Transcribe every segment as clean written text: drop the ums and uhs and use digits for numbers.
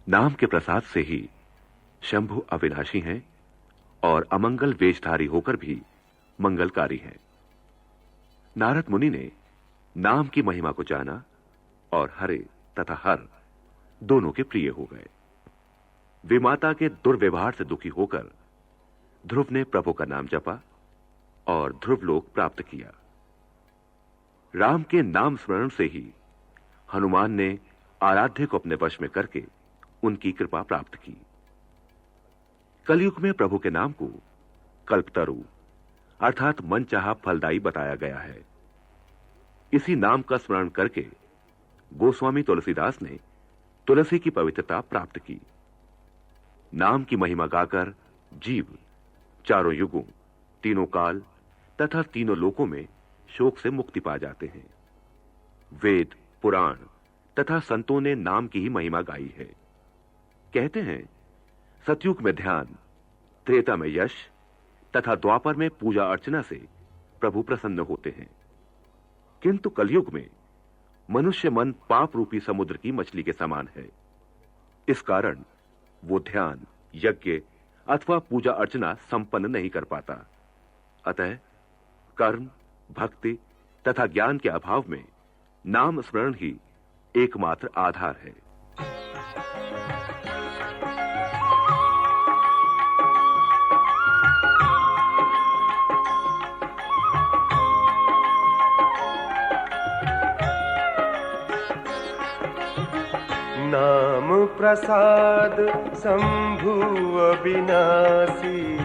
नाम के प्रसाद से ही शंभु अविनाशी हैं और अमंगल वेशधारी होकर भी मंगलकारी हैं। नारद मुनि ने नाम की महिमा को जाना और हरे तथा हर दोनों के प्रिय हो गए। विमाता के दुर्व्यवहार से दुखी होकर ध्रुव ने प्रभु का नाम जपा और ध्रुवलोक प्राप्त किया। राम के नाम स्मरण से ही हनुमान ने आराध्य को अपने वश में करके उनकी कृपा प्राप्त की। कलयुग में प्रभु के नाम को कल्पतरु अर्थात मनचाहा फलदायी बताया गया है। इसी नाम का स्मरण करके गोस्वामी तुलसीदास ने तुलसी की पवित्रता प्राप्त की। नाम की महिमा गाकर जीव चारों युगों, तीनों काल तथा तीनों लोकों में शोक से मुक्ति पा जाते हैं। वेद, पुराण तथा संतों ने नाम की ही महिमा गाई है। कहते हैं सतयुग में ध्यान, त्रेता में यश तथा द्वापर में पूजा अर्चना से प्रभु प्रसन्न होते हैं, किंतु कलयुग में मनुष्य मन पाप रूपी समुद्र की मछली के समान है। इस कारण वो ध्यान, यज्ञ अथवा पूजा अर्चना संपन्न नहीं कर पाता। अतः कर्म, भक्ति तथा ज्ञान के अभाव में नाम स्मरण ही एकमात्र आधार है। नाम प्रसाद शंभु अविनाशी,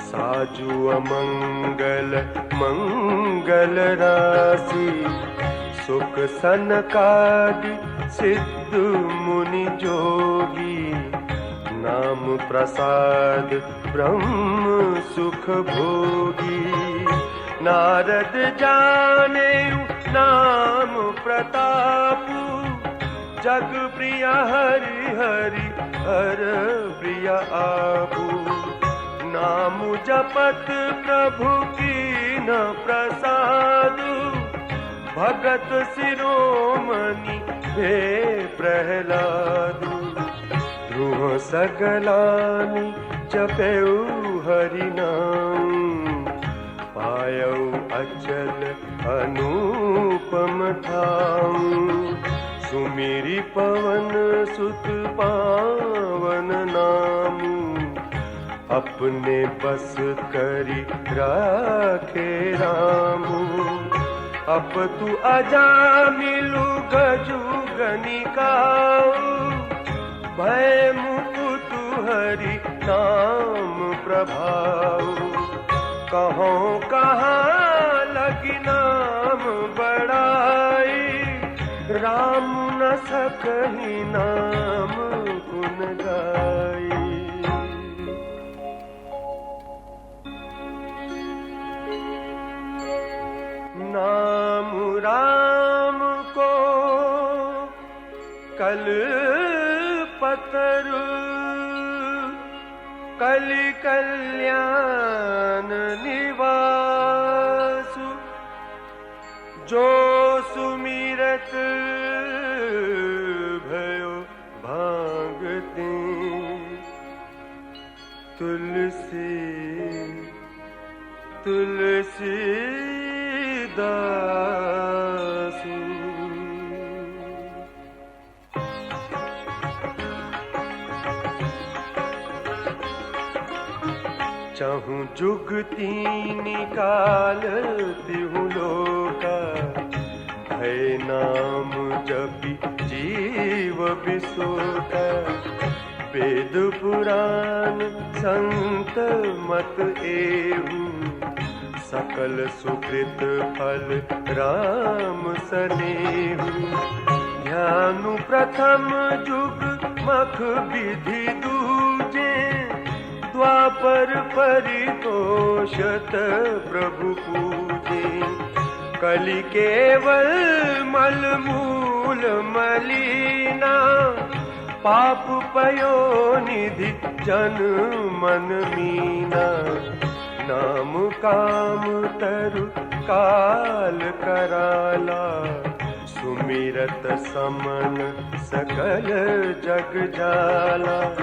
साजु अमंगल मंगल राशि। सुख सनकादि सिद्ध मुनि जोगी, नाम प्रसाद ब्रह्म सुख भोगी। नारद जाने नाम प्रतापु, जग प्रिय हरि हरि हर प्रिय आपू। नाम जपत प्रभु कीन प्रसादु, भगत शिरोमणि हे प्रहलादु। ध्रुव सगलानि जपेउ हरि नाम, पायउ अचल अनुपम धाम। सुमिरि पवन सुत पावन नामु, अपने बस करि राखे रामु। अप तु अजामिलु गजु गनिकाऊ, भय मुकुतु हरि नाम प्रभाऊ। कहों कहाँ लगी नाम बड़ाई, राम न सकहि नाम गुण गाई। नाम राम को कल पतरु, कलि कल्याण निवासु। जो सुमिरत भयो भागते, तुलसी तुलसी दासु। चहु जुग तीन काल तिहु लोका, भय नाम जपि जीव बिसोका। वेद पुराण संत मत एहु, सकल सुकृत फल राम सनेहु। ध्यानु प्रथम जुग मख विधि दूजे, द्वापर परितोषत प्रभु पूजे। कलि केवल मल मूल मलिना, पाप पयो निधि जन मन मीना। नाम काम तरु काल कराला, सुमिरत समन सकल जग जाला।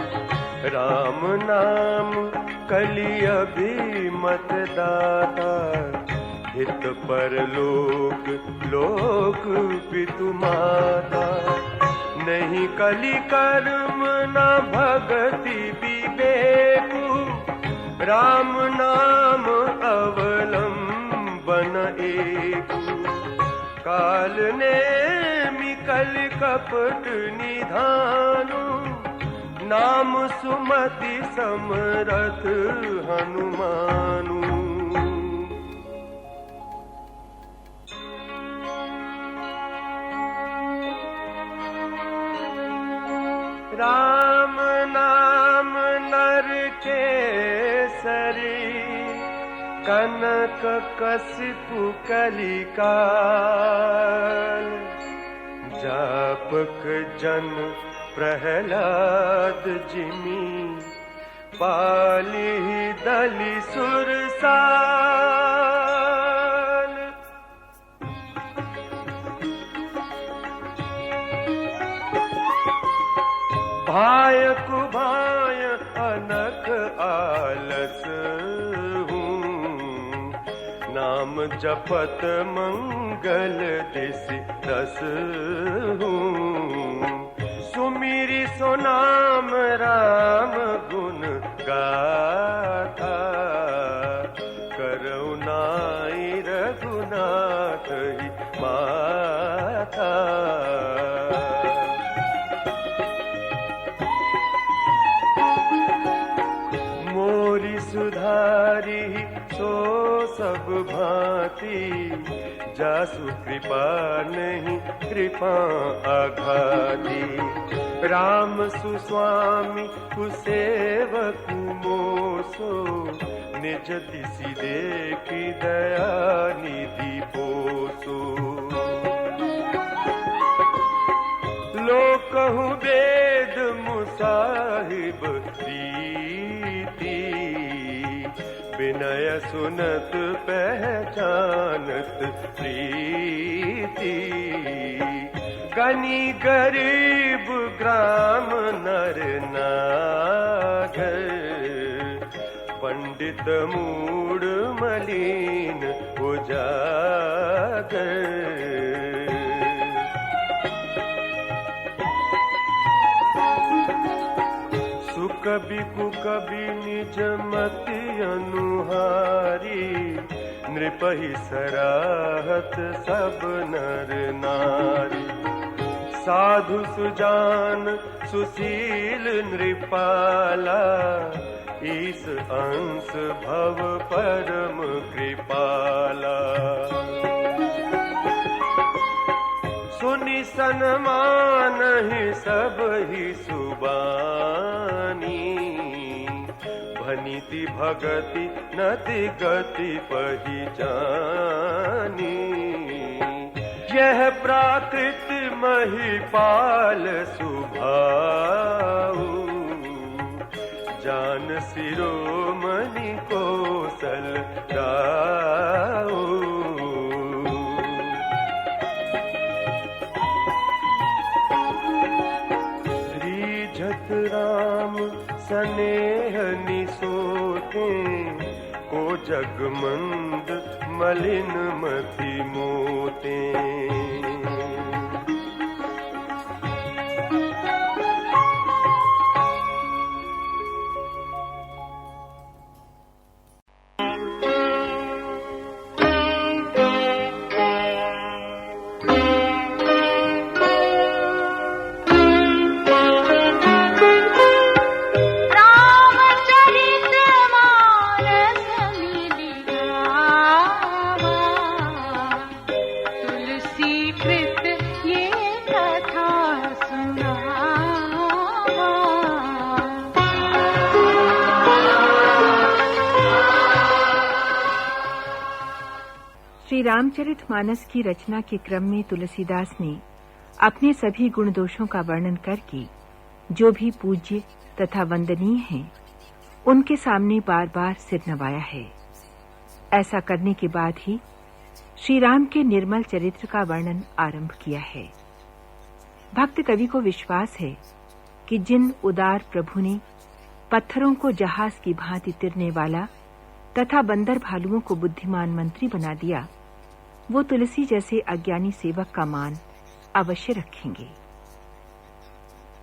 राम नाम कलि अभिमत दाता। हित परलोक लोक पितु माता। नहीं कलि कर्म न भगति विवेकु। राम नाम अवलंबन एकु। काल नेमि कलि कपट निधानु। नाम सुमति समरथ हनुमानु। राम नाम नर केसरी। कनक कसिपु कलिकाल। जापक जन प्रहलाद जिमि। पाली दलि सुरसाल। भाय कुभाय अनक आलस हूँ। नाम जपत मंगल दिसि रस हूँ। सुमिरि सो नाम राम गुण गाथा। करुणाई रघुनाथ ही माथा। मोरी सुधारी सो सब भांति। जासु कृपा नहीं कृपा आघाती। राम सुस्वामी कुसेवक मोसो। निज दिसि देखि दया निधि पोसो। लोकहु वेद मुसाहिब प्रीति। विनय सुनत पहचानत प्रीति। गनी गरीब ग्राम नर नागर। पंडित मूढ़ मलिन उजागर। सुकबि कुकबि निज मति अनुहारी। नृपहि सराहत सब नर नारी। साधु सुजान सुशील नृपाला। ईस अंश भव परम कृपाला। सुनि सन्मानहि सब ही सुबानी। भनिति भगति नति गति पहिचानी। यह प्राकृत महिपाल सुभाऊ। जान शिरोमणि कौशल दाऊ। रीझत राम स्नेह निसोते। को जगमंद मलिन मति मोते। श्री रामचरितमानस की रचना के क्रम में तुलसीदास ने अपने सभी गुण दोषों का वर्णन करके जो भी पूज्य तथा वंदनीय हैं, उनके सामने बार-बार सिर नवाया है। ऐसा करने के बाद ही श्री राम के निर्मल चरित्र का वर्णन आरंभ किया है। भक्त कवि को विश्वास है कि जिन उदार प्रभु ने पत्थरों को जहाज की भांति तिरने वाला तथा बंदर भालुओं को बुद्धिमान मंत्री बना दिया, वो तुलसी जैसे अज्ञानी सेवक का मान अवश्य रखेंगे।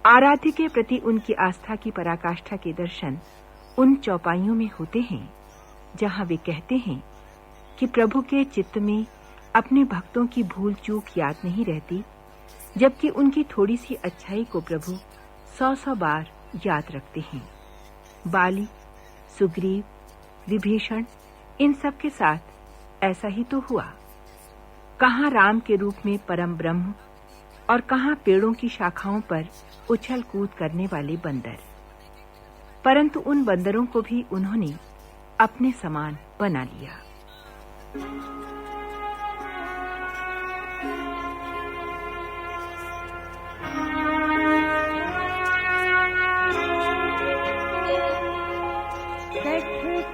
आराध्य के प्रति उनकी आस्था की पराकाष्ठा के दर्शन उन चौपाइयों में होते हैं जहां वे कहते हैं कि प्रभु के चित्त में अपने भक्तों की भूल चूक याद नहीं रहती, जबकि उनकी थोड़ी सी अच्छाई को प्रभु 100 बार याद रखते हैं। बाली, सुग्रीव, विभीषण, इन सब के साथ ऐसा ही तो हुआ। कहां राम के रूप में परम ब्रह्म और कहां पेड़ों की शाखाओं पर उछल कूद करने वाले बंदर, परंतु उन बंदरों को भी उन्होंने अपने समान बना लिया।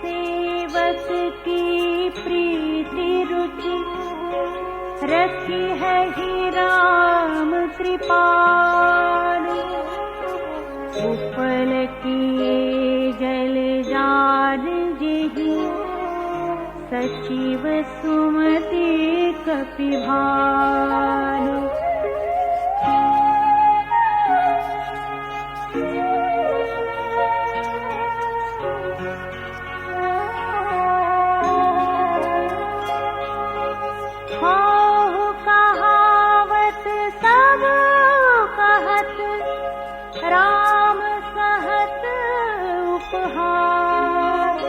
सेवक की प्रीति रुचि रखी है ही राम कृपाल, उपल किए जल जार जेहि सचिव सुमति कपिभाल। राम सहत उपहार,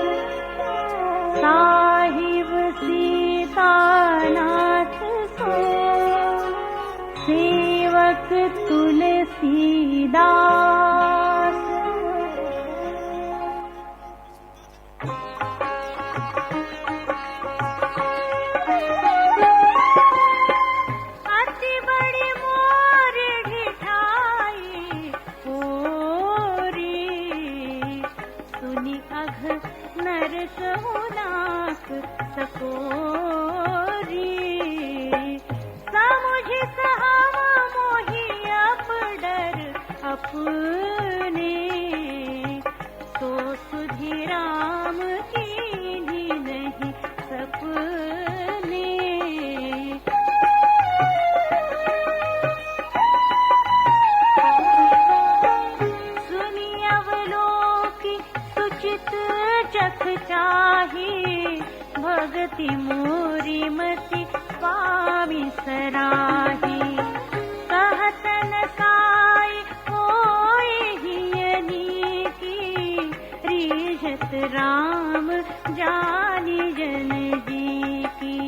साहिब सीतानाथ सो सेवक तुलसीदास। अति बड़ी मोर ढिठाई सुनी अघ नर सहुनाक सकोरी, समुझ सहम मोहि अप डर अपने, तो सुधि राम कीन्ही नहीं सपने। सुनी अवलोकी सुचित चख चाही, भगति मोरी मति स्वामी सराही। कहतन साई होए हियनी की, रीझत राम जानी जन जी की।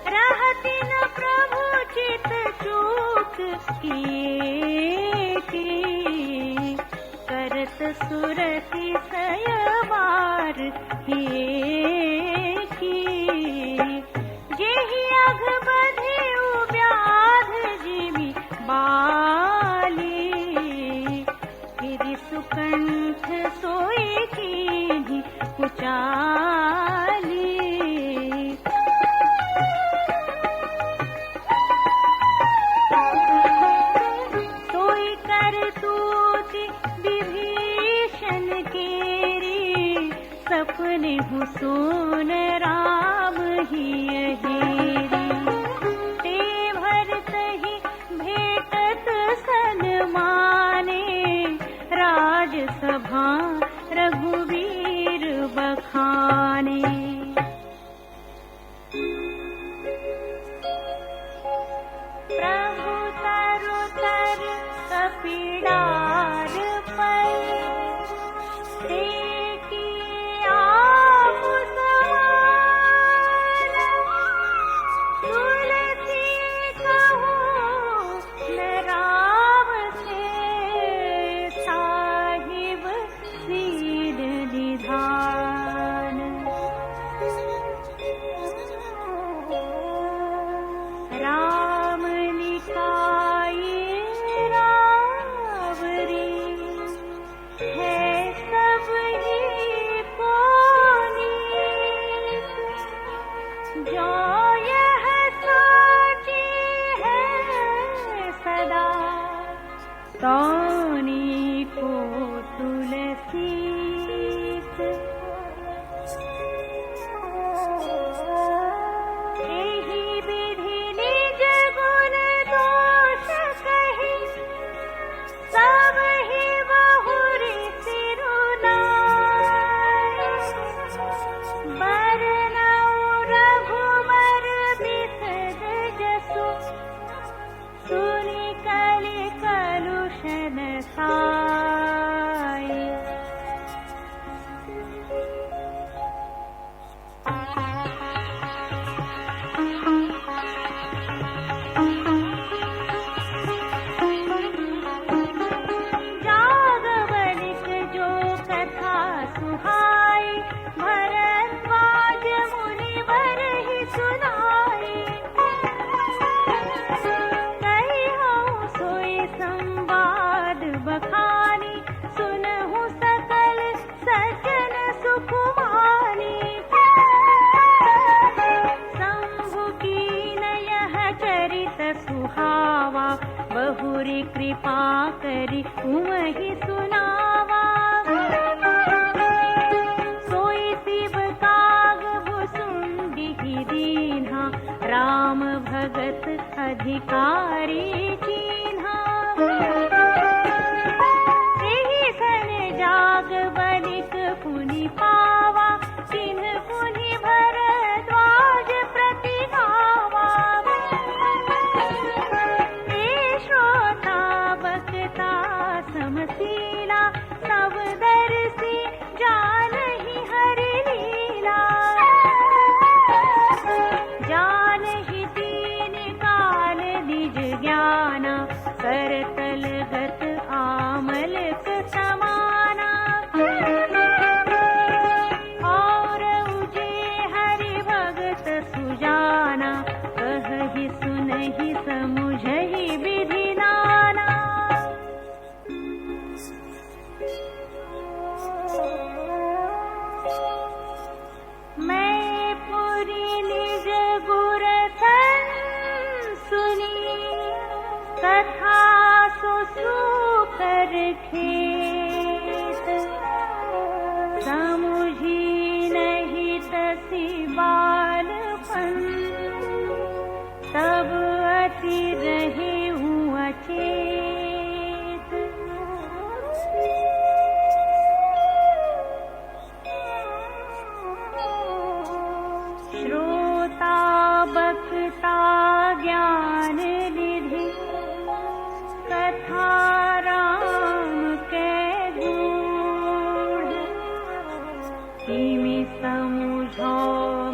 रहती न प्रभु चित चूक किए की, करत सुरति सयबार हे की। जो यह साची है सदा तौनी को तुलसी यही विधि निज गुण दोष कही सब ही बहुरी सिरुनाई बरनऊ रघुबर बिसद जसु सुनि कलि कलुषन साई जागवनिक जो कथा सुहाई भरद्वाज मुनिवर ही सुनाई कही हूँ सोई संवाद बखानी सुनहु सकल सज्जन सुकुमानी शंभु कीन यह चरित सुहावा बहुरी कृपा करी उमहि सुनावा सोई शिव काग भुसुंडी दीन्हा राम भगत अधिकारी चीन्हा एहि सन जाग बनिक पुनि पावा चिन्ह पुनि भरद्वाज प्रति गावा ए श्रोता बक्ता समशीला सब दर्शी जानहि हरि लीला जानहि तीन काल निज ज्ञाना करतल गत आमलक समाना और उजे हरि भगत सुजाना कहहि सुनहि समुझहि विधि नाना मैं पुरी निज गुर सन सुनी कथा सुसुकर खेत समुझी नहीं तसी बालपन तब अति रहे हूँ अचेत श्रोता बक्ता ज्ञान निधि कथा राम के गुण तिमि समुझो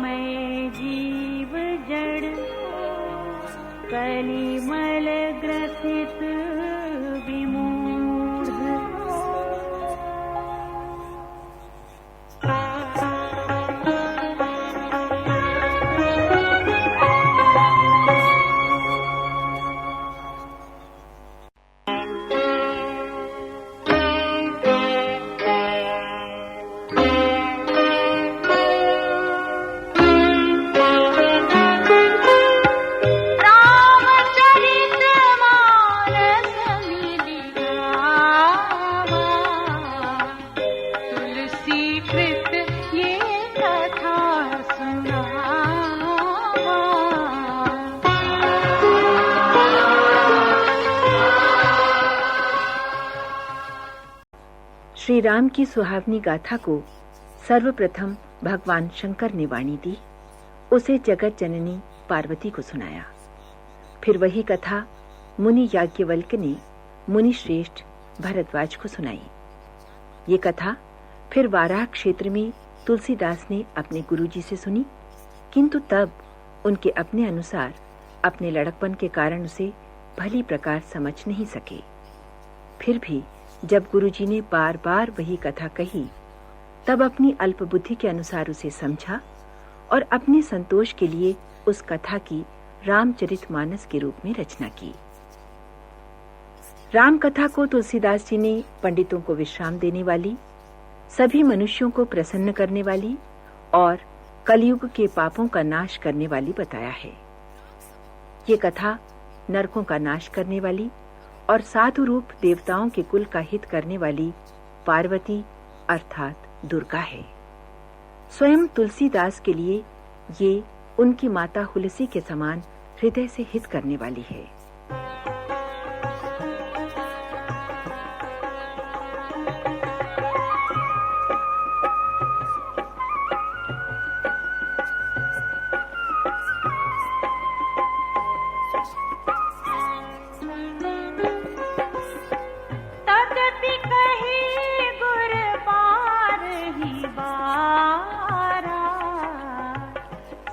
मैं जीव जड़ कलिमल ग्रसित विमूढ़ श्री राम की सुहावनी गाथा को सर्वप्रथम भगवान शंकर ने वाणी दी, उसे जगत जननी पार्वती को सुनाया। फिर वही कथा मुनि याज्ञवल्क्य ने मुनि श्रेष्ठ भरद्वाज को सुनाई। ये कथा फिर वाराह क्षेत्र में तुलसीदास ने अपने गुरुजी से सुनी, किंतु तब उनके अपने अनुसार अपने लड़कपन के कारण उसे भली प्रकार समझ नहीं सके। फिर भी जब गुरुजी ने बार बार वही कथा कही, तब अपनी अल्प बुद्धि के अनुसार उसे समझा और अपने संतोष के लिए उस कथा की रामचरितमानस के रूप में रचना की। राम कथा को तुलसीदास जी ने पंडितों को विश्राम देने वाली, सभी मनुष्यों को प्रसन्न करने वाली और कलयुग के पापों का नाश करने वाली बताया है। ये कथा नरकों का नाश करने वाली और साधु रूप देवताओं के कुल का हित करने वाली पार्वती अर्थात दुर्गा है। स्वयं तुलसीदास के लिए ये उनकी माता हुलसी के समान हृदय से हित करने वाली है।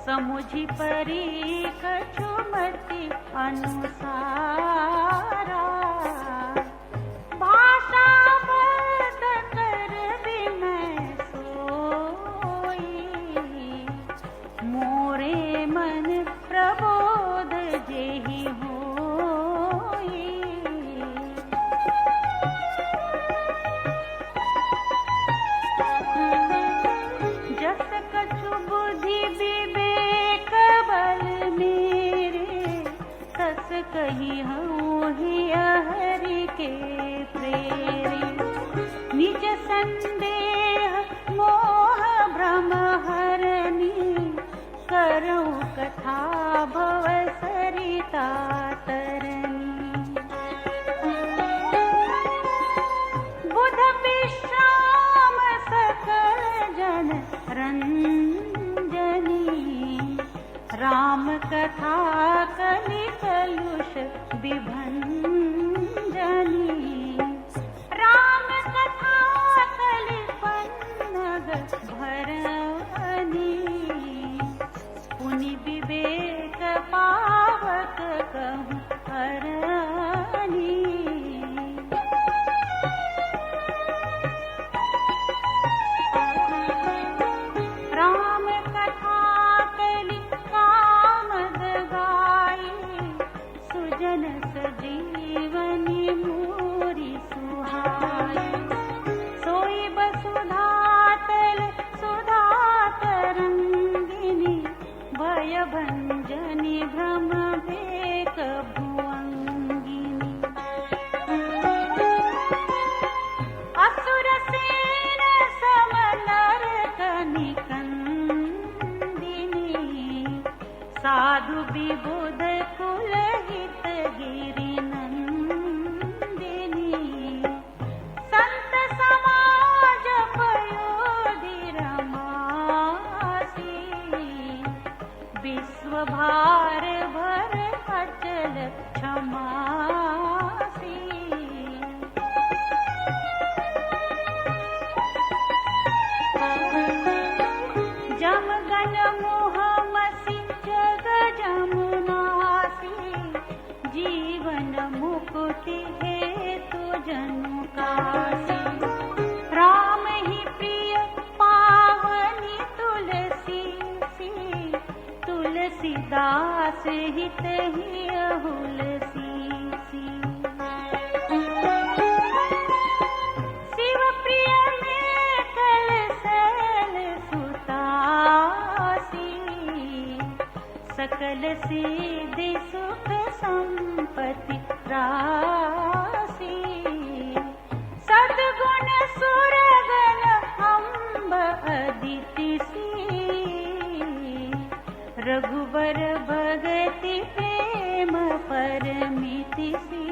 समुझी परी कछुमति अनुसारा भाषा बद कर विनय सोई मोरे मन प्रबोध जेहि होई जस कछु बुद्धि कही हूँ ही हरि के प्रेरी निज संदेह मोह भ्रम हरनी करूँ कथा भव सरिता तरनी बुध विश्राम सकल जन रंजनी राम कथा कलि कलुष विभंजनी राम कथा कलि पन्नग भरनी पुनि विवेक पावक कहूँ हरनी राम कथा कलि सुजन सजीवनी मोरी सुहाई सोई बसुधा तल सुधा तरंगिनी भय भंजनी भ्रम भेक भुवंगिनी असुर सेन समनर कनिकंदिनी साधु विबुध कुल हित गिरि नंदिनी संत समाज पयोधि रमासी विश्व भार भर अचल क्षमासी जमगन मोहमसी जग जमुनासी जीवन मुक्ति हेतु जनु कासी राम ही प्रिय पावनी तुलसी सी तुलसीदास हित ही हुलसी सी शिव प्रिय में कल सल सुतासी सकल सिद्धि सुख संपत्ति राशि सद्गुण सुरगण अम्ब अदिति सी रघुबर भगति प्रेम परमिति सी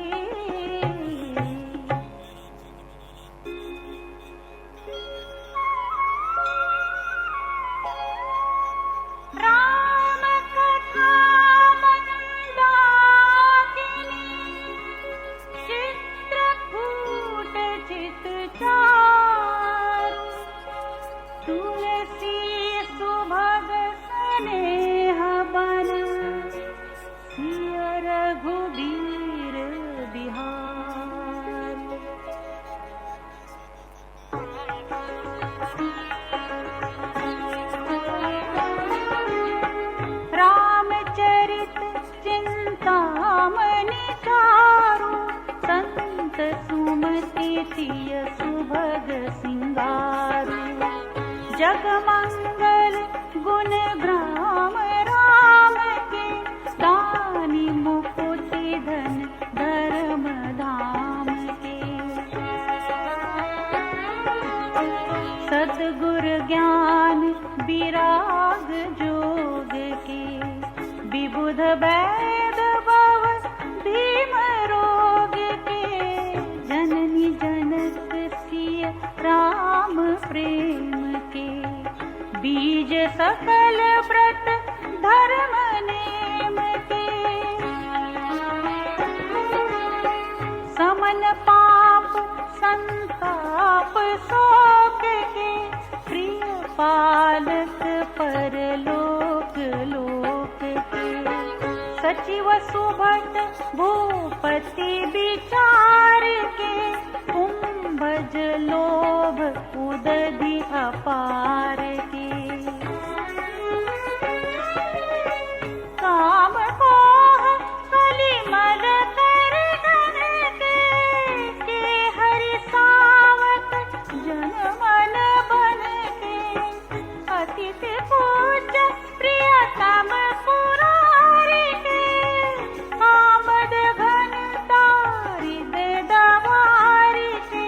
सुभग सिंगारू जग मंगल गुण विबुध वैद भव भीम रोग के, जननी जनक सिय राम प्रेम के, बीज सकल व्रत धर्म नेम के, समन पाप संताप शोक के, प्रिय पालक परलोक लोक के, सचिव सुभट भूपति विचार के, कुंभज लोभ उदधि अपार के, काम कोह कलिमल कर गण के हरि सावक जन मन बन के, अतिथि पूज्य प्रियतम पुरारी के, आमद घन दारिद दवारी के,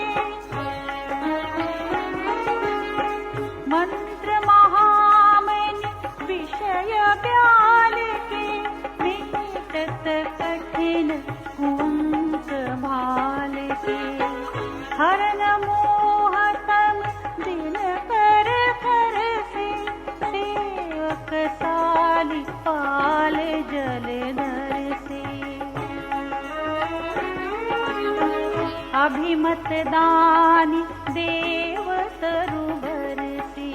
मंत्र महामनि विषय ब्याल के, मेटत कठिन कुंक भाल के, हरन मोह तम दिन कर से, सेवक साली पाल जलधर से, अभिमत दानी देव तरुबर से,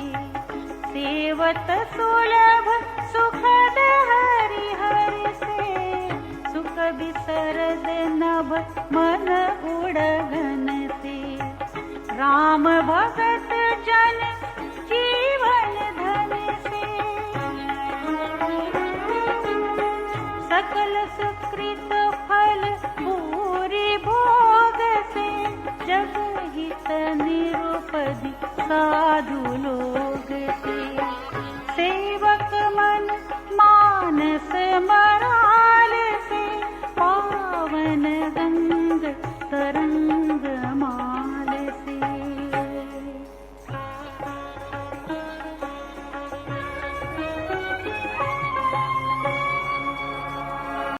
सेवत सुलभ सुखद हरि हरि से, सुख विसरद नभ मन उड़गन से, राम भगत जन जीवन धन से, सकल सुकृत फल पूरी भोग से, जग हित निरुपधि साधु लोग